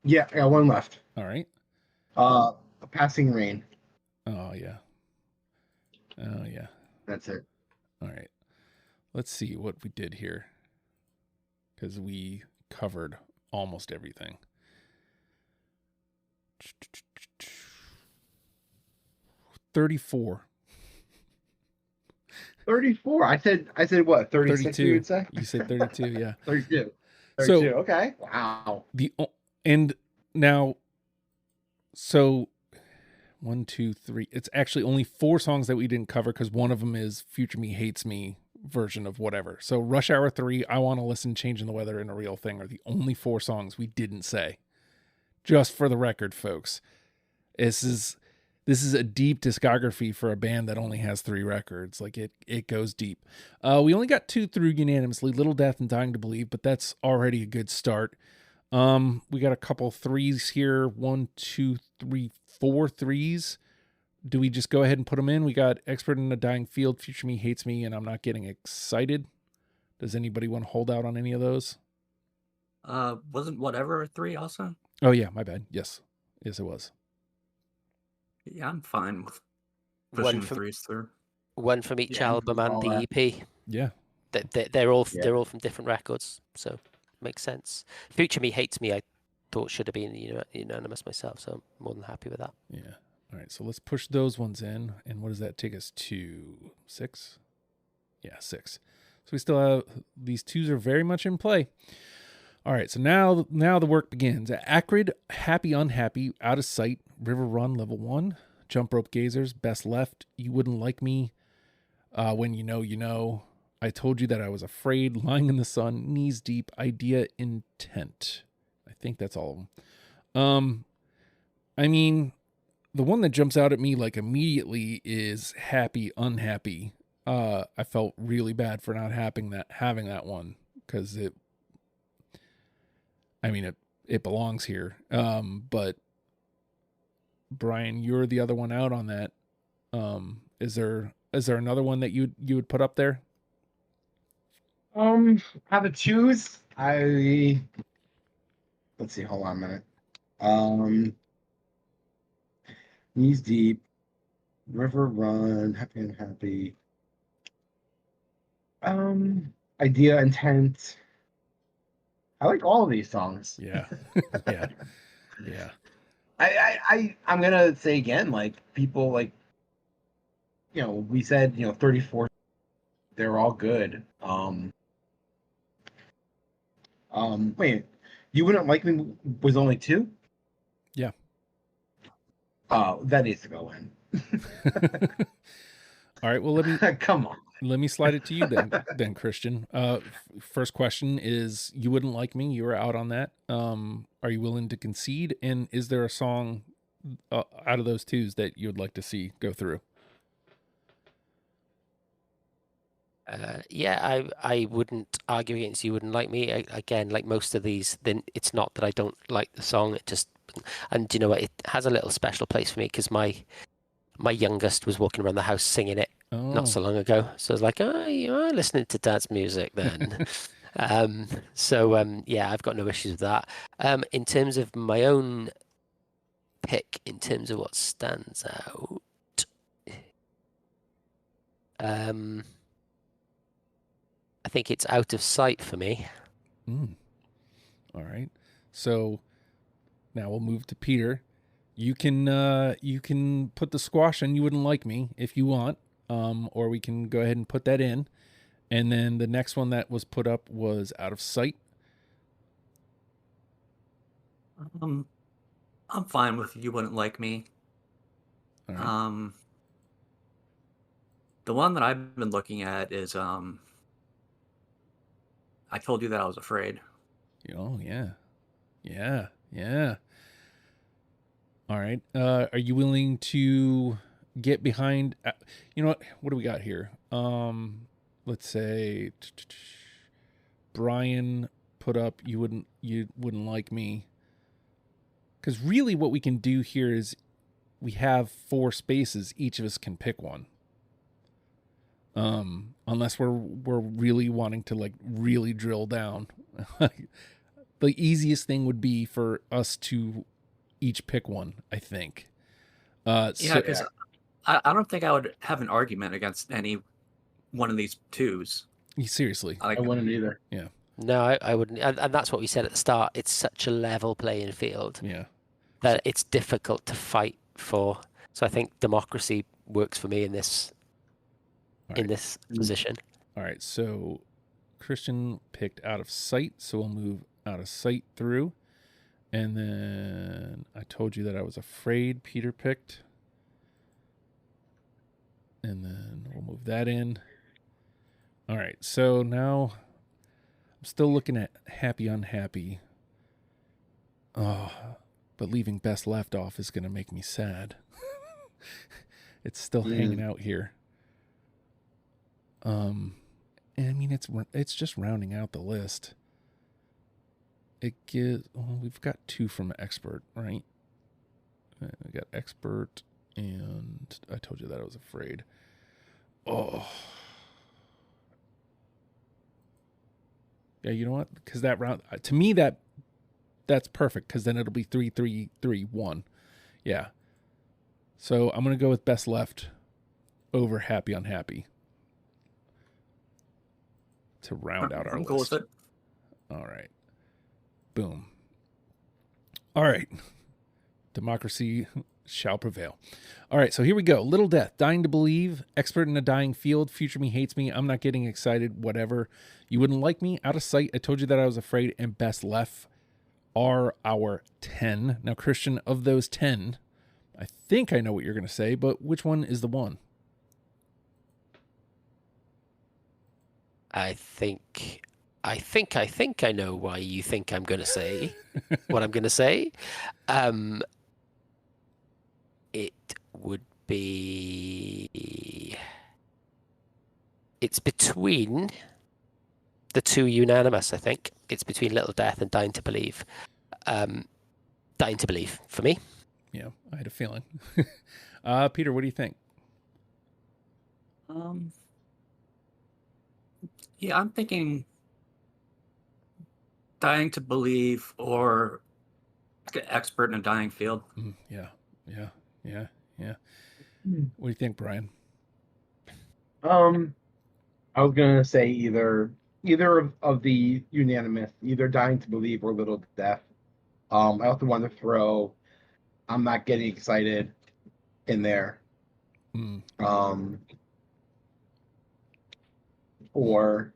Yeah, I got 1 left. All right. A Passing Rain. Oh, yeah. Oh, yeah. That's it. All right. Let's see what we did here. Because we covered almost everything. 34. 34. I said what? 36 32. you would say? You said 32, yeah. 32. So- 32. Okay. Wow. And now, so 1, 2, 3. It's actually only 4 songs that we didn't cover because one of them is Future Me Hates Me version of whatever. So Rush Hour 3, I Want to Listen, Changing the Weather, and A Real Thing are the only 4 songs we didn't say. Just for the record, folks. This is a deep discography for a band that only has 3 records. Like it goes deep. We only got 2 through unanimously, Little Death and Dying to Believe, but that's already a good start. We got a couple 3s here. 1, 2, 3, 4 3s. Do we just go ahead and put them in? We got Expert in a Dying Field, Future Me Hates Me, and I'm Not Getting Excited. Does anybody want to hold out on any of those? Wasn't Whatever 3 also? Oh yeah, my bad. Yes, it was. Yeah, I'm fine with One pushing from- 3s through. One from each Yeah, album and all the that. EP. Yeah. They're all Yeah. they're all from different records, so makes sense. Future Me Hates Me, I thought should have been unanimous myself, so I'm more than happy with that. Yeah. All right, so let's push those ones in. And what does that take us to? 6? Yeah, 6. So we still have, these 2s are very much in play. All right, so now the work begins. Acrid, Happy Unhappy, Out of Sight, River Run, Level 1, Jump Rope Gazers, Best Left, You Wouldn't Like Me, When You Know, You Know, I Told You That I Was Afraid, Lying in the Sun, Knees Deep, Idea, Intent. I think that's all of them. I mean, the one that jumps out at me like immediately is Happy Unhappy. I felt really bad for not having that one because it belongs here. But Brian, you're the other one out on that. Is there another one that you would put up there? How to choose? Let's see. Hold on a minute. Knees Deep, River Run, Happy and Happy. Idea, Intent. I like all of these songs. Yeah. Yeah. I'm gonna say again, like people like, we said, 34. They're all good. Wait, You Wouldn't Like Me was only 2? Yeah. Oh, that needs to go in. All right. Well, Come on. let me slide it to you then, Christian. First question is, You Wouldn't Like Me. You were out on that. Are you willing to concede? And is there a song out of those 2s that you would like to see go through? Yeah, I wouldn't argue against You Wouldn't Like Me. Again, like most of these, then it's not that I don't like the song. It just, and you know what? It has a little special place for me because my youngest was walking around the house singing it not so long ago. So I was like, oh, you are listening to Dad's music then. Yeah, I've got no issues with that. In terms of my own pick, in terms of what stands out, I think it's Out of Sight for me. All right. So now we'll move to Peter. You can put the squash on You Wouldn't Like Me if you want, or we can go ahead and put that in. And then the next one that was put up was Out of Sight. I'm fine with You Wouldn't Like Me. All right. The one that I've been looking at is I Told You That I Was Afraid. Oh yeah. All right. Are you willing to get behind? You know what? What do we got here? Let's say Brian put up You Wouldn't Like Me. Because really, what we can do here is we have 4 spaces. Each of us can pick one. Unless we're really wanting to like really drill down. The easiest thing would be for us to each pick one, I think. Because I don't think I would have an argument against any one of these twos. Seriously. I wouldn't either. Yeah. No, I wouldn't. And that's what we said at the start. It's such a level playing field that it's difficult to fight for. So I think democracy works for me in this position. All right. So Christian picked Out of Sight. So we'll move Out of Sight through. And then I Told You That I Was Afraid, Peter picked. And then we'll move that in. All right. So now I'm still looking at Happy Unhappy. Oh, but leaving Best Left off is going to make me sad. It's still hanging out here. And I mean, it's just rounding out the list. It gives. Well, we've got 2 from Expert, right? We got Expert, and I Told You That I Was Afraid. Oh, yeah. You know what? Because that round, to me, that's perfect. Because then it'll be 3-3-3-1. Yeah. So I'm gonna go with Best Left over Happy Unhappy to round out our list. Cool with it. All right. Boom. All right. Democracy shall prevail. All right, so here we go. Little Death, Dying to Believe, Expert in a Dying Field, Future Me Hates Me, I'm Not Getting Excited, whatever. You Wouldn't Like Me, Out of Sight, I Told You That I Was Afraid, and Best Left are our 10. Now, Christian, of those 10, I think I know what you're going to say, but which one is the one? I think I know why you think I'm going to say what I'm going to say. It would be... It's between the 2 unanimous, I think. It's between Little Death and Dying to Believe. Dying to Believe, for me. Yeah, I had a feeling. Peter, what do you think? Yeah, I'm thinking Dying to Believe or Expert in a Dying Field. Yeah. What do you think, Brian? I was gonna say either of the unanimous, either Dying to Believe or Little Death. I also want to throw I'm Not Getting Excited in there. Or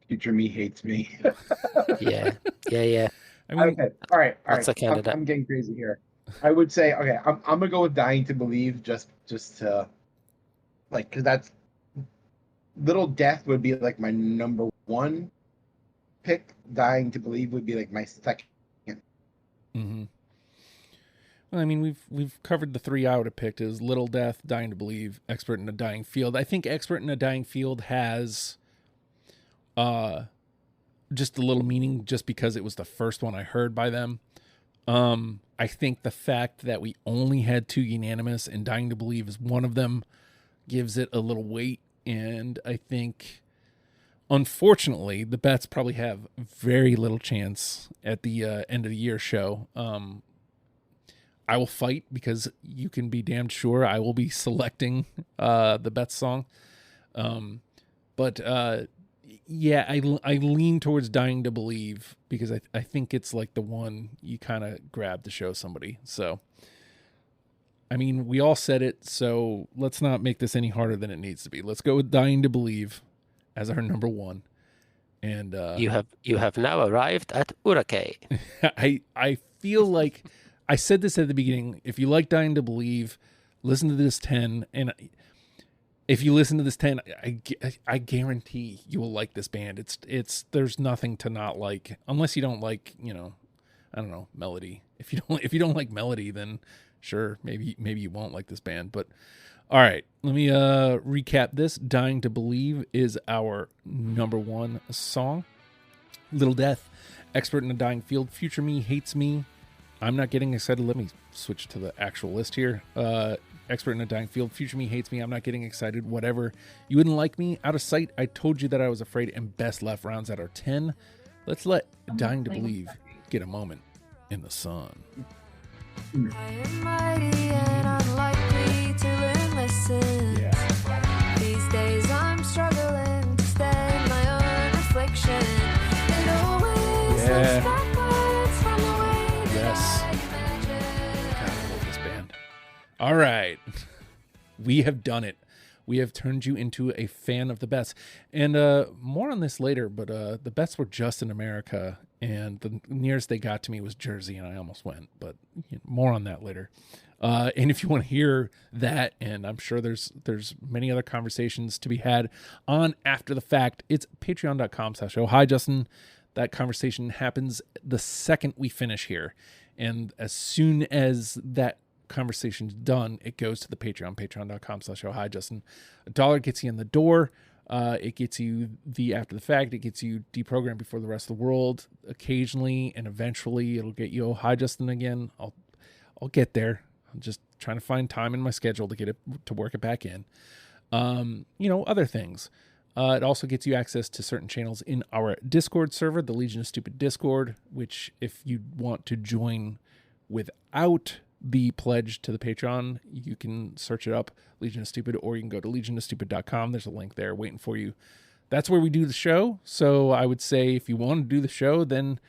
Future Me Hates Me. Yeah. I mean, okay, all right. That's a candidate. I'm getting crazy here. I would say, okay, I'm gonna go with Dying to Believe just to like, because that's Little Death would be like my number 1 pick. Dying to Believe would be like my second. Well, I mean, we've covered the three I would have picked: is Little Death, Dying to Believe, Expert in a Dying Field. I think Expert in a Dying Field has just a little meaning just because it was the first one I heard by them. I think the fact that we only had 2 unanimous and Dying to Believe is one of them gives it a little weight. And I think, unfortunately, the Beths probably have very little chance at the end of the year show. I will fight because you can be damned sure I will be selecting the Beths song. But yeah, I lean towards Dying to Believe because I think it's like the one you kind of grab to show somebody. So, I mean, we all said it, so let's not make this any harder than it needs to be. Let's go with Dying to Believe as our number 1. And you have now arrived at Urake. I feel like I said this at the beginning. If you like Dying to Believe, listen to this 10, and if you listen to this 10, I guarantee you will like this band. It's there's nothing to not like, unless you don't like, I don't know, melody. If you don't like melody, then sure, maybe you won't like this band. But all right, let me recap this. Dying to Believe is our number 1 song. Little Death, Expert in a Dying Field, Future Me Hates Me. I'm not getting excited. Let me switch to the actual list here. Expert in a Dying Field, Future Me Hates Me. I'm not getting excited. Whatever. You Wouldn't Like Me, Out of Sight. I Told You That I Was Afraid, and Best Left rounds out our 10. Let's let Dying to Believe get a moment in the sun. I am mighty and unlikely to learn lessons. Yeah. These days I'm struggling to stand my own affliction. It always looks backwards from the way that I imagine. God, I love this band. All right. We have done it. We have turned you into a fan of the Beths. And more on this later, but the Beths were just in America, and the nearest they got to me was Jersey, and I almost went. But more on that later. And if you want to hear that, and I'm sure there's many other conversations to be had on After the Fact, it's patreon.com/show. Hi, Justin. That conversation happens the second we finish here. And as soon as that conversation's done, it goes to the patreon.com/show. Hi, Justin. $1 gets you in the door. It gets you the After the Fact. It gets you deprogrammed before the rest of the world. Occasionally and eventually it'll get you Hi, Justin again. I'll get there. I'm just trying to find time in my schedule to get it to work it back in. Other things. It also gets you access to certain channels in our Discord server, the Legion of Stupid Discord, which if you want to join without the pledge to the Patreon, you can search it up, Legion of Stupid, or you can go to legionofstupid.com. There's a link there waiting for you. That's where we do the show. So I would say if you want to do the show, then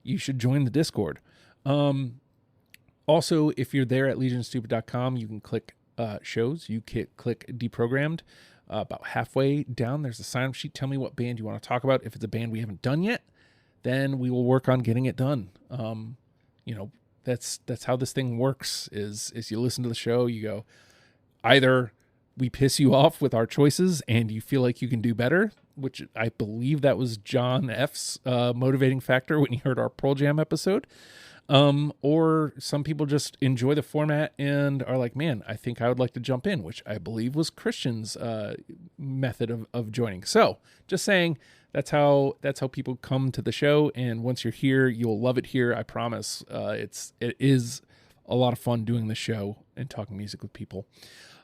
you should join the Discord. Also, if you're there at legionofstupid.com, you can click shows. You can click deprogrammed. About halfway down, there's a sign-up sheet. Tell me what band you want to talk about. If it's a band we haven't done yet, then we will work on getting it done. That's how this thing works, is you listen to the show, you go, either we piss you off with our choices and you feel like you can do better, which I believe that was John F's motivating factor when he heard our Pearl Jam episode, or some people just enjoy the format and are like, man, I think I would like to jump in, which I believe was Christian's method of joining. So just saying, that's how people come to the show, and once you're here, you'll love it here. I promise. It is a lot of fun doing the show and talking music with people.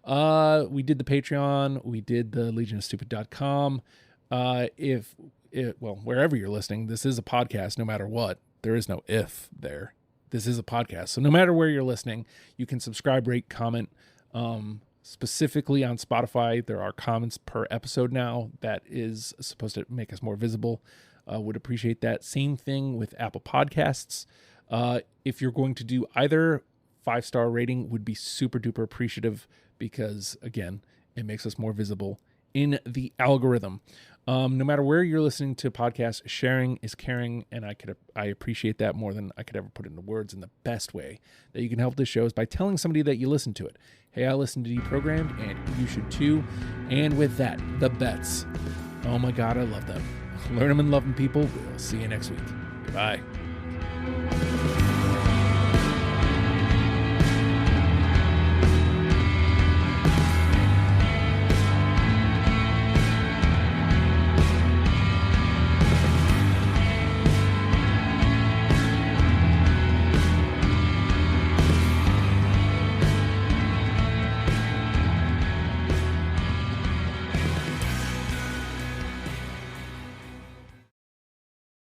We did the Patreon, we did the legionofstupid.com. Wherever you're listening, this is a podcast. No matter what, there is no if there. This is a podcast, so no matter where you're listening, you can subscribe, rate, comment. Specifically on Spotify, there are comments per episode now. That is supposed to make us more visible. Would appreciate that. Same thing with Apple Podcasts. If you're going to do either, 5-star rating would be super duper appreciative because, again, it makes us more visible in the algorithm. No matter where you're listening to podcasts, sharing is caring, and I appreciate that more than I could ever put into words. And the best way that you can help this show is by telling somebody that you listen to it. Hey, I listened to Deprogrammed, and you should too. And with that, the Beths. Oh my God, I love them. Learn them and love them, people. We'll see you next week. Goodbye.